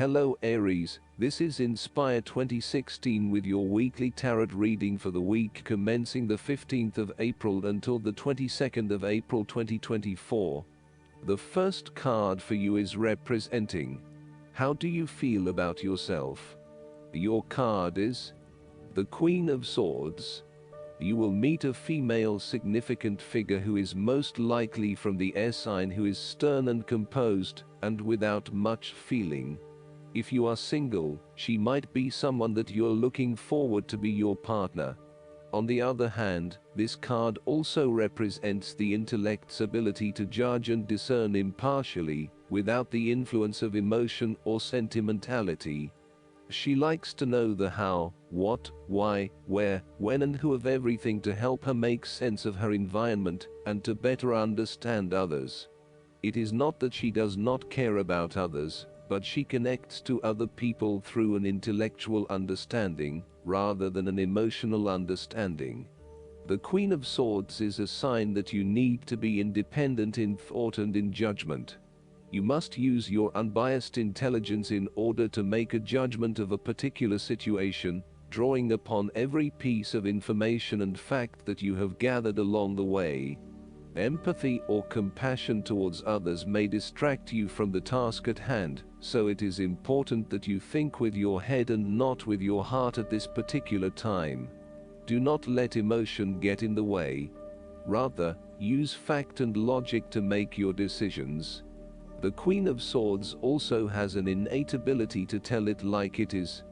Hello Aries, this is Inspire 2016 with your weekly tarot reading for the week commencing the 15th of April until the 22nd of April 2024. The first card for you is representing: how do you feel about yourself? Your card is the Queen of Swords. You will meet a female significant figure who is most likely from the air sign, who is stern and composed, and without much feeling. If you are single, she might be someone that you're looking forward to be your partner. On the other hand, this card also represents the intellect's ability to judge and discern impartially, without the influence of emotion or sentimentality. She likes to know the how, what, why, where, when and who of everything to help her make sense of her environment and to better understand others. It is not that she does not care about others, but she connects to other people through an intellectual understanding, rather than an emotional understanding. The Queen of Swords is a sign that you need to be independent in thought and in judgment. You must use your unbiased intelligence in order to make a judgment of a particular situation, drawing upon every piece of information and fact that you have gathered along the way. Empathy or compassion towards others may distract you from the task at hand, so it is important that you think with your head and not with your heart at this particular time. Do not let emotion get in the way. Rather, use fact and logic to make your decisions. The Queen of Swords also has an innate ability to tell it like it is.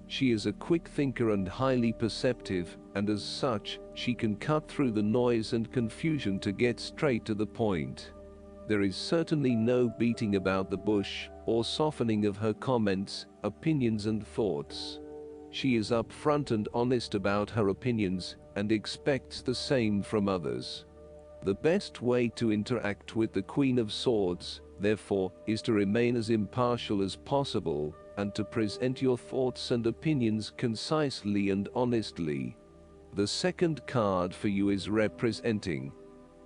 She is a quick thinker and highly perceptive, and as such, she can cut through the noise and confusion to get straight to the point. There is certainly no beating about the bush, or softening of her comments, opinions and thoughts. She is upfront and honest about her opinions, and expects the same from others. The best way to interact with the Queen of Swords, therefore, is to remain as impartial as possible, and to present your thoughts and opinions concisely and honestly. The second card for you is representing: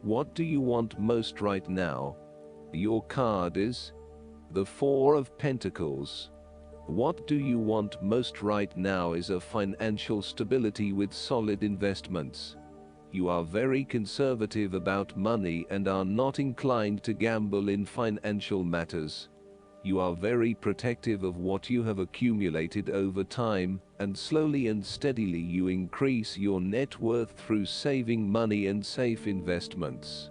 what do you want most right now? Your card is the Four of Pentacles. What do you want most right now is a financial stability with solid investments. You are very conservative about money and are not inclined to gamble in financial matters. You are very protective of what you have accumulated over time, and slowly and steadily you increase your net worth through saving money and safe investments.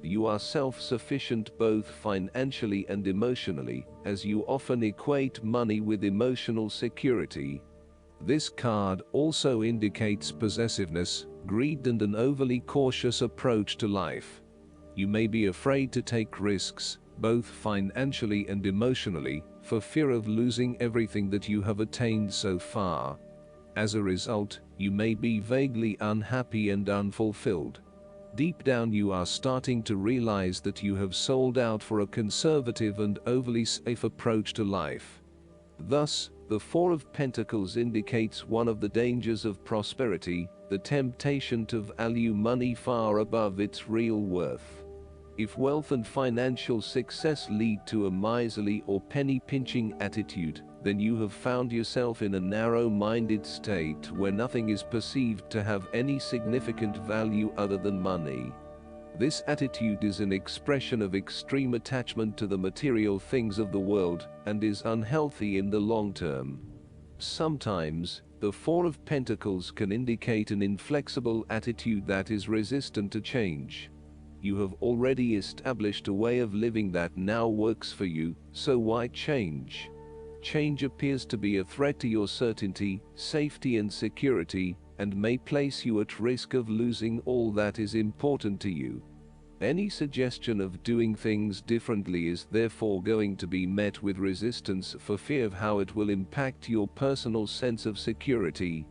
You are self-sufficient both financially and emotionally, as you often equate money with emotional security. This card also indicates possessiveness, greed and an overly cautious approach to life. You may be afraid to take risks, both financially and emotionally, for fear of losing everything that you have attained so far. As a result, you may be vaguely unhappy and unfulfilled. Deep down you are starting to realize that you have sold out for a conservative and overly safe approach to life. Thus, the Four of Pentacles indicates one of the dangers of prosperity, the temptation to value money far above its real worth. If wealth and financial success lead to a miserly or penny-pinching attitude, then you have found yourself in a narrow-minded state where nothing is perceived to have any significant value other than money. This attitude is an expression of extreme attachment to the material things of the world, and is unhealthy in the long term. Sometimes, the Four of Pentacles can indicate an inflexible attitude that is resistant to change. You have already established a way of living that now works for you, so why change? Change appears to be a threat to your certainty, safety and security, and may place you at risk of losing all that is important to you. Any suggestion of doing things differently is therefore going to be met with resistance for fear of how it will impact your personal sense of security.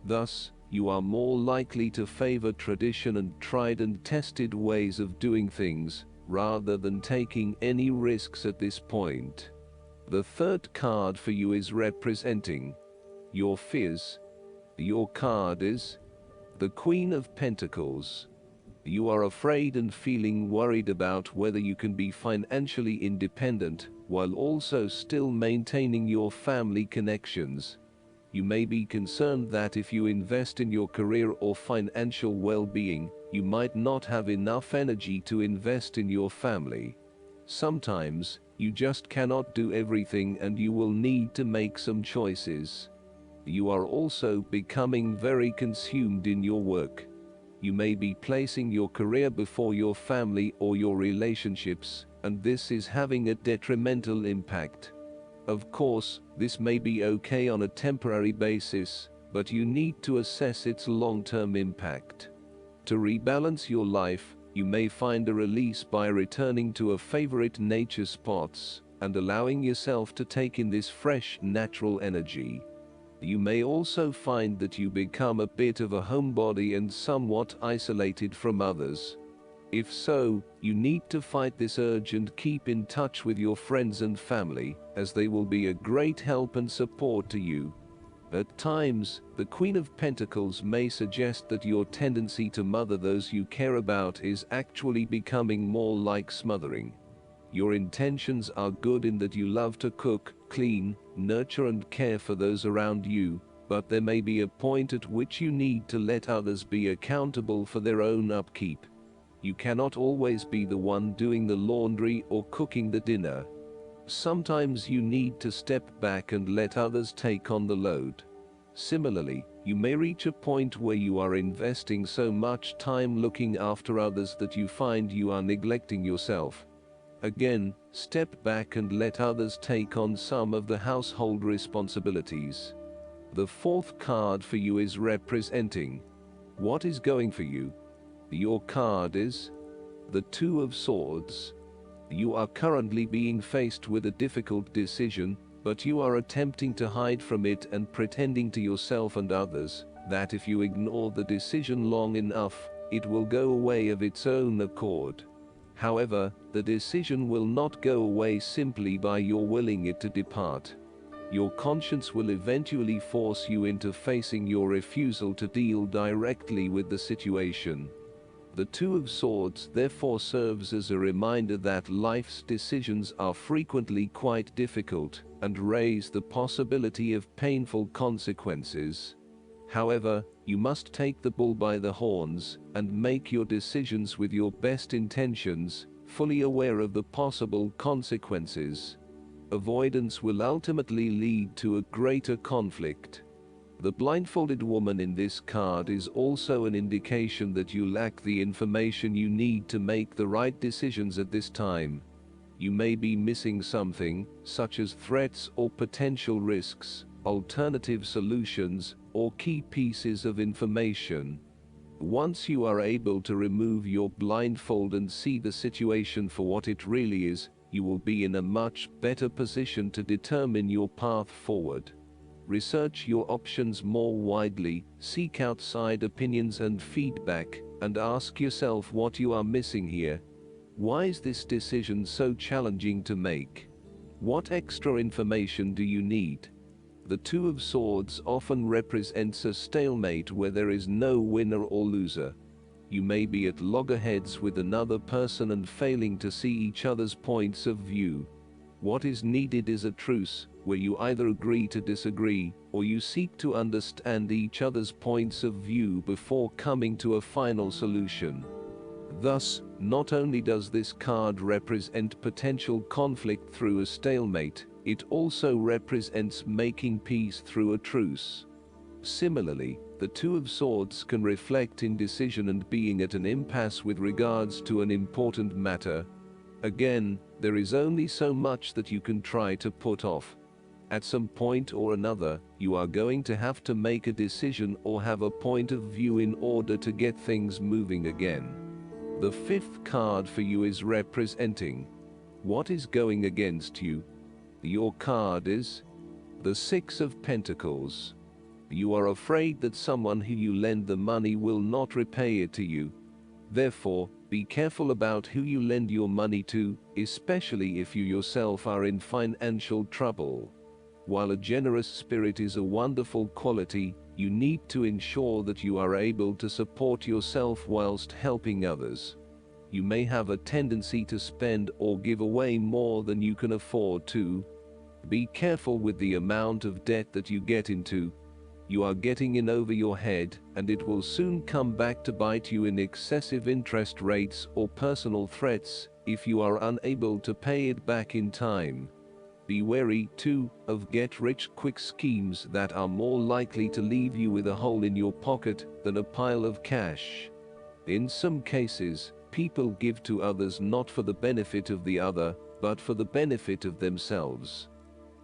Thus, you are more likely to favor tradition and tried and tested ways of doing things, rather than taking any risks at this point. The third card for you is representing your fears. Your card is the Queen of Pentacles. You are afraid and feeling worried about whether you can be financially independent, while also still maintaining your family connections. You may be concerned that if you invest in your career or financial well-being, you might not have enough energy to invest in your family. Sometimes, you just cannot do everything and you will need to make some choices. You are also becoming very consumed in your work. You may be placing your career before your family or your relationships, and this is having a detrimental impact. Of course, this may be okay on a temporary basis, but you need to assess its long-term impact. To rebalance your life, you may find a release by returning to a favorite nature spots and allowing yourself to take in this fresh, natural energy. You may also find that you become a bit of a homebody and somewhat isolated from others. If so, you need to fight this urge and keep in touch with your friends and family, as they will be a great help and support to you. At times, the Queen of Pentacles may suggest that your tendency to mother those you care about is actually becoming more like smothering. Your intentions are good in that you love to cook, clean, nurture and care for those around you, but there may be a point at which you need to let others be accountable for their own upkeep. You cannot always be the one doing the laundry or cooking the dinner. Sometimes you need to step back and let others take on the load. Similarly, you may reach a point where you are investing so much time looking after others that you find you are neglecting yourself. Again, step back and let others take on some of the household responsibilities. The fourth card for you is representing what is going for you. Your card is the Two of Swords. You are currently being faced with a difficult decision, but you are attempting to hide from it and pretending to yourself and others that if you ignore the decision long enough, it will go away of its own accord. However, the decision will not go away simply by your willing it to depart. Your conscience will eventually force you into facing your refusal to deal directly with the situation. The Two of Swords therefore serves as a reminder that life's decisions are frequently quite difficult and raise the possibility of painful consequences. However, you must take the bull by the horns and make your decisions with your best intentions, fully aware of the possible consequences. Avoidance will ultimately lead to a greater conflict. The blindfolded woman in this card is also an indication that you lack the information you need to make the right decisions at this time. You may be missing something, such as threats or potential risks, alternative solutions, or key pieces of information. Once you are able to remove your blindfold and see the situation for what it really is, you will be in a much better position to determine your path forward. Research your options more widely, seek outside opinions and feedback, and ask yourself what you are missing here. Why is this decision so challenging to make? What extra information do you need? The Two of Swords often represents a stalemate where there is no winner or loser. You may be at loggerheads with another person and failing to see each other's points of view. What is needed is a truce, where you either agree to disagree, or you seek to understand each other's points of view before coming to a final solution. Thus, not only does this card represent potential conflict through a stalemate, it also represents making peace through a truce. Similarly, the Two of Swords can reflect indecision and being at an impasse with regards to an important matter. Again, there is only so much that you can try to put off. At some point or another, you are going to have to make a decision or have a point of view in order to get things moving again. The fifth card for you is representing what is going against you. Your card is the Six of Pentacles. You are afraid that someone who you lend the money will not repay it to you. Therefore, be careful about who you lend your money to, especially if you yourself are in financial trouble. While a generous spirit is a wonderful quality, You need to ensure that you are able to support yourself whilst helping others. You may have a tendency to spend or give away more than you can afford to. Be careful with the amount of debt that you get into. You are getting in over your head, and it will soon come back to bite you in excessive interest rates or personal threats if you are unable to pay it back in time. Be wary, too, of get-rich-quick schemes that are more likely to leave you with a hole in your pocket than a pile of cash. In some cases, people give to others not for the benefit of the other, but for the benefit of themselves.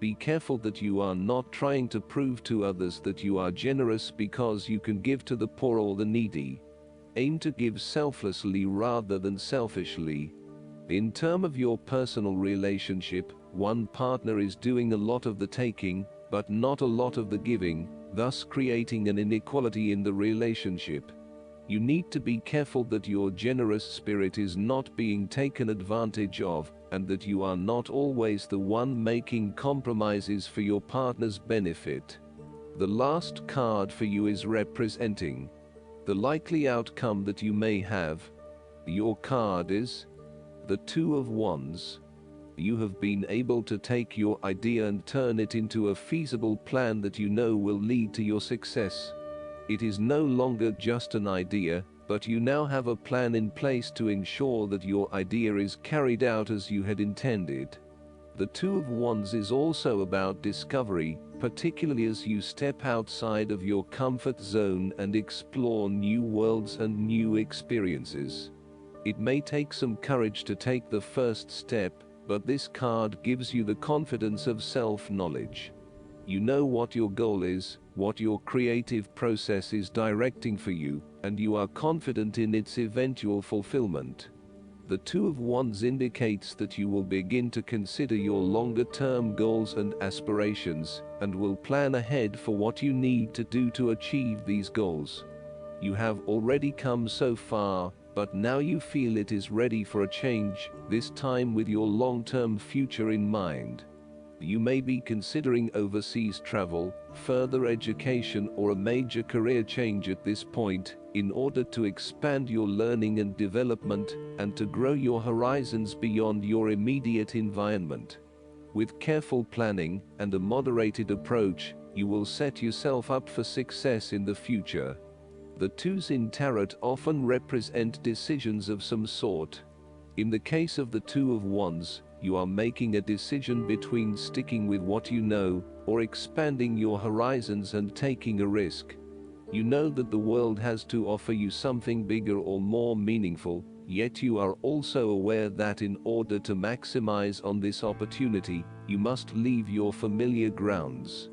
Be careful that you are not trying to prove to others that you are generous because you can give to the poor or the needy. Aim to give selflessly rather than selfishly. In terms of your personal relationship, one partner is doing a lot of the taking, but not a lot of the giving, thus creating an inequality in the relationship. You need to be careful that your generous spirit is not being taken advantage of, and that you are not always the one making compromises for your partner's benefit. The last card for you is representing the likely outcome that you may have. Your card is the Two of Wands. You have been able to take your idea and turn it into a feasible plan that you know will lead to your success. It is no longer just an idea, but you now have a plan in place to ensure that your idea is carried out as you had intended. The Two of Wands is also about discovery, particularly as you step outside of your comfort zone and explore new worlds and new experiences. It may take some courage to take the first step, but this card gives you the confidence of self-knowledge. You know what your goal is, what your creative process is directing for you, and you are confident in its eventual fulfillment. The Two of Wands indicates that you will begin to consider your longer-term goals and aspirations, and will plan ahead for what you need to do to achieve these goals. You have already come so far, but now you feel it is ready for a change, this time with your long-term future in mind. You may be considering overseas travel, further education, or a major career change at this point, in order to expand your learning and development, and to grow your horizons beyond your immediate environment. With careful planning and a moderated approach, you will set yourself up for success in the future. The twos in tarot often represent decisions of some sort. In the case of the Two of Wands, you are making a decision between sticking with what you know, or expanding your horizons and taking a risk. You know that the world has to offer you something bigger or more meaningful, yet you are also aware that in order to maximize on this opportunity, you must leave your familiar grounds.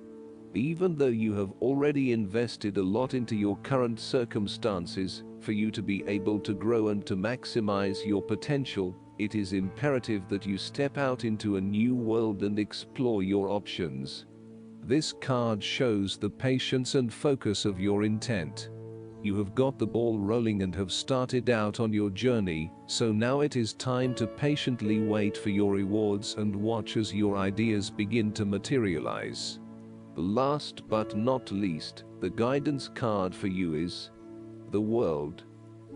Even though you have already invested a lot into your current circumstances, for you to be able to grow and to maximize your potential, it is imperative that you step out into a new world and explore your options. This card shows the patience and focus of your intent. You have got the ball rolling and have started out on your journey, so now it is time to patiently wait for your rewards and watch as your ideas begin to materialize. Last but not least, the guidance card for you is the World.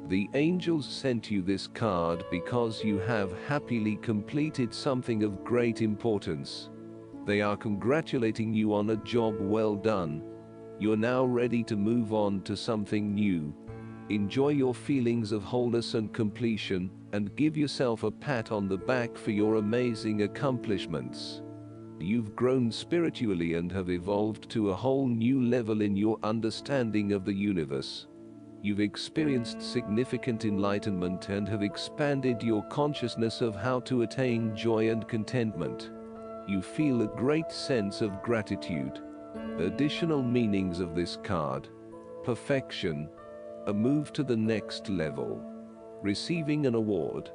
The angels sent you this card because you have happily completed something of great importance. They are congratulating you on a job well done. You're now ready to move on to something new. Enjoy your feelings of wholeness and completion, and give yourself a pat on the back for your amazing accomplishments. You've grown spiritually and have evolved to a whole new level in your understanding of the universe. You've experienced significant enlightenment and have expanded your consciousness of how to attain joy and contentment. You feel a great sense of gratitude. Additional meanings of this card: perfection, a move to the next level, receiving an award,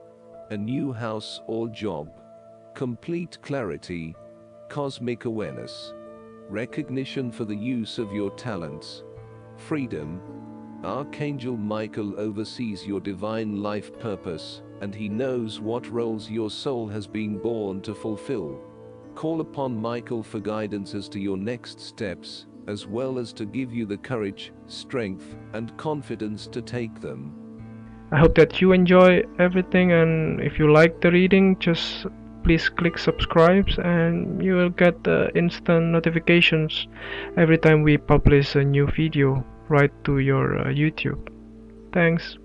a new house or job, complete clarity, cosmic awareness, recognition for the use of your talents, freedom. Archangel Michael oversees your divine life purpose, and he knows what roles your soul has been born to fulfill. Call upon Michael for guidance as to your next steps, as well as to give you the courage, strength, and confidence to take them. I hope that you enjoy everything, and if you like the reading, just please click subscribe and you will get instant notifications every time we publish a new video right to your YouTube. Thanks.